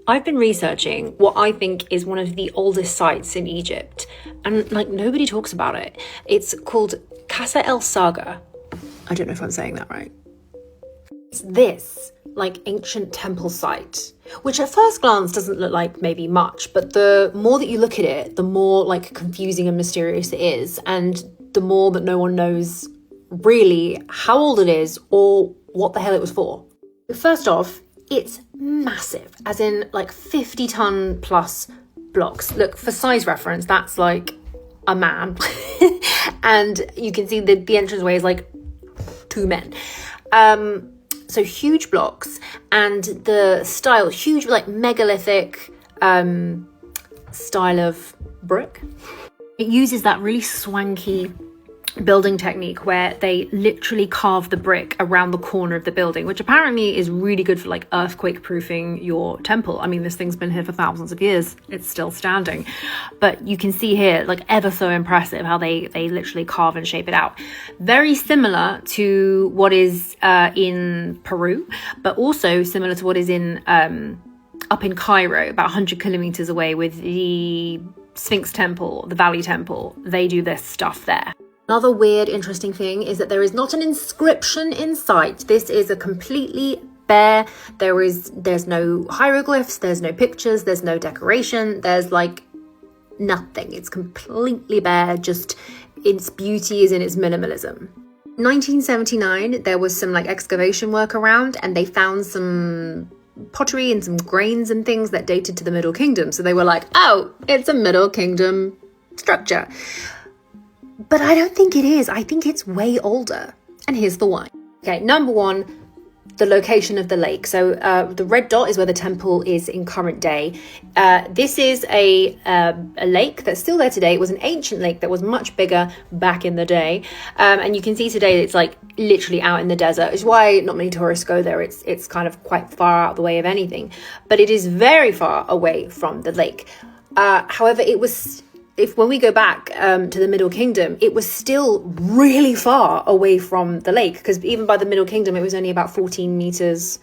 I've been researching what I think is one of the oldest sites in Egypt, and like nobody talks about it. It's called Casa El Saga. I don't know if I'm saying that right. It's this like ancient temple site, which at first glance doesn't look like maybe much, but the more that you look at it, the more like confusing and mysterious it is, and the more that no one knows really how old it is or what the hell it was for. First off, it's massive, as in like 50-ton plus blocks. Look, for size reference, that's like a man. And you can see the entranceway is like 2 men. So huge blocks, and the style, huge like megalithic style of brick. It uses that really swanky building technique where they literally carve the brick around the corner of the building, which apparently is really good for like earthquake proofing your temple. I mean, this thing's been here for thousands of years, it's still standing, but you can see here like ever so impressive how they literally carve and shape it out. Very similar to what is in Peru, but also similar to what is in up in Cairo, about 100 kilometers away, with the Sphinx Temple, the Valley Temple. They do this stuff there. Another weird, interesting thing is that there is not an inscription in sight. This is a completely bare, there's no hieroglyphs, there's no pictures, there's no decoration, there's like nothing. It's completely bare, just its beauty is in its minimalism. 1979, there was some like excavation work around, and they found some pottery and some grains and things that dated to the Middle Kingdom. So they were like, oh, it's a Middle Kingdom structure. But I don't think it is. I think it's way older. And here's the why. Okay, number one, the location of the lake. So the red dot is where the temple is in current day. This is a lake that's still there today. It was an ancient lake that was much bigger back in the day. And you can see today it's like literally out in the desert. It's why not many tourists go there. It's kind of quite far out of the way of anything. But it is very far away from the lake. However, it was... when we go back to the Middle Kingdom, it was still really far away from the lake, because even by the Middle Kingdom, it was only about 14 meters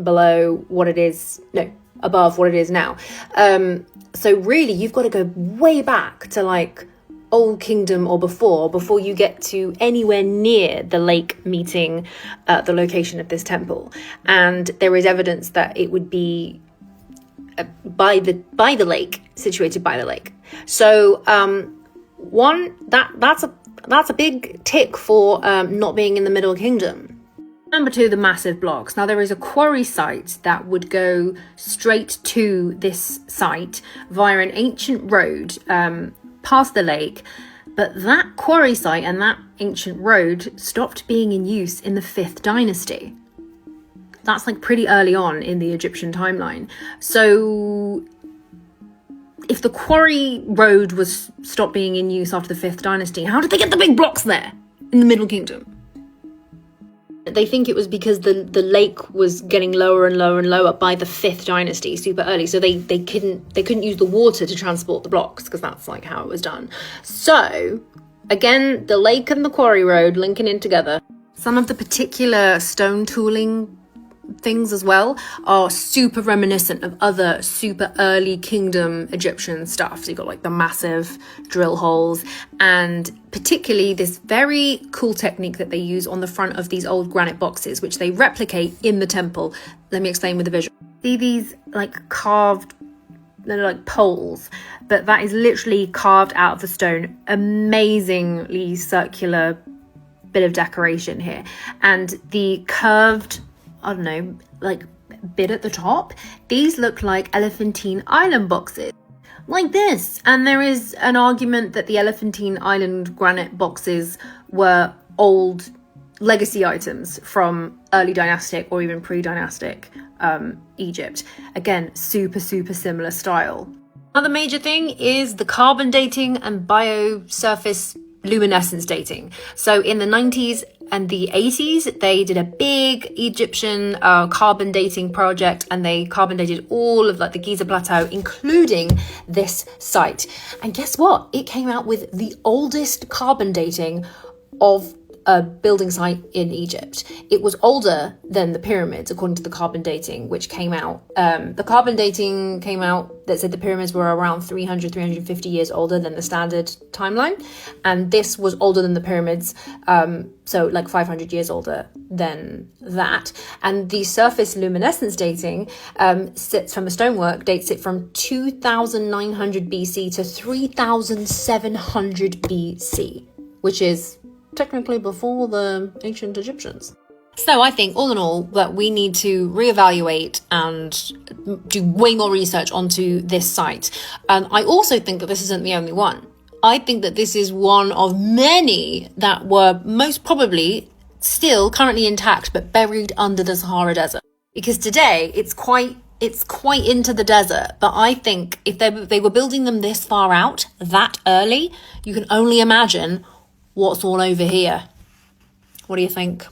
below what it is, no, above what it is now. So really, you've got to go way back to like Old Kingdom or before you get to anywhere near the lake meeting the location of this temple. And there is evidence that it would be by the lake, situated by the lake. So that's a big tick for not being in the Middle Kingdom. Number two, the massive blocks. Now there is a quarry site that would go straight to this site via an ancient road past the lake, but that quarry site and that ancient road stopped being in use in the 5th dynasty. That's like pretty early on in the Egyptian timeline. So if the quarry road was stopped being in use after the 5th dynasty, how did they get the big blocks there in the Middle Kingdom? They think it was because the lake was getting lower and lower and lower by the 5th dynasty, super early. So they couldn't use the water to transport the blocks, because that's like how it was done. So again, the lake and the quarry road linking in together. Some of the particular stone tooling things as well are super reminiscent of other super early kingdom Egyptian stuff. So you've got like the massive drill holes, and particularly this very cool technique that they use on the front of these old granite boxes, which they replicate in the temple. Let me explain with a visual. See these like carved, they're like poles, but that is literally carved out of the stone. Amazingly circular bit of decoration here, and the curved, I don't know, like bit at the top, these look like Elephantine Island boxes, like this. And there is an argument that the Elephantine Island granite boxes were old legacy items from early dynastic or even pre-dynastic Egypt. Again, super similar style. Another major thing is the carbon dating and biosurface luminescence dating. So in the 90s and the 80s, they did a big Egyptian carbon dating project, and they carbon dated all of like the Giza Plateau, including this site. And guess what? It came out with the oldest carbon dating of a building site in Egypt. It was older than the pyramids, according to the carbon dating, which came out. The carbon dating came out that said the pyramids were around 350 years older than the standard timeline. And this was older than the pyramids, so like 500 years older than that. And the surface luminescence dating sits from the stonework, dates it from 2900 BC to 3700 BC, which is technically before the ancient Egyptians. So I think all in all that we need to reevaluate and do way more research onto this site. And I also think that this isn't the only one. I think that this is one of many that were most probably still currently intact but buried under the Sahara Desert. Because today it's quite into the desert, but I think if they were building them this far out, that early, you can only imagine what's all over here. What do you think?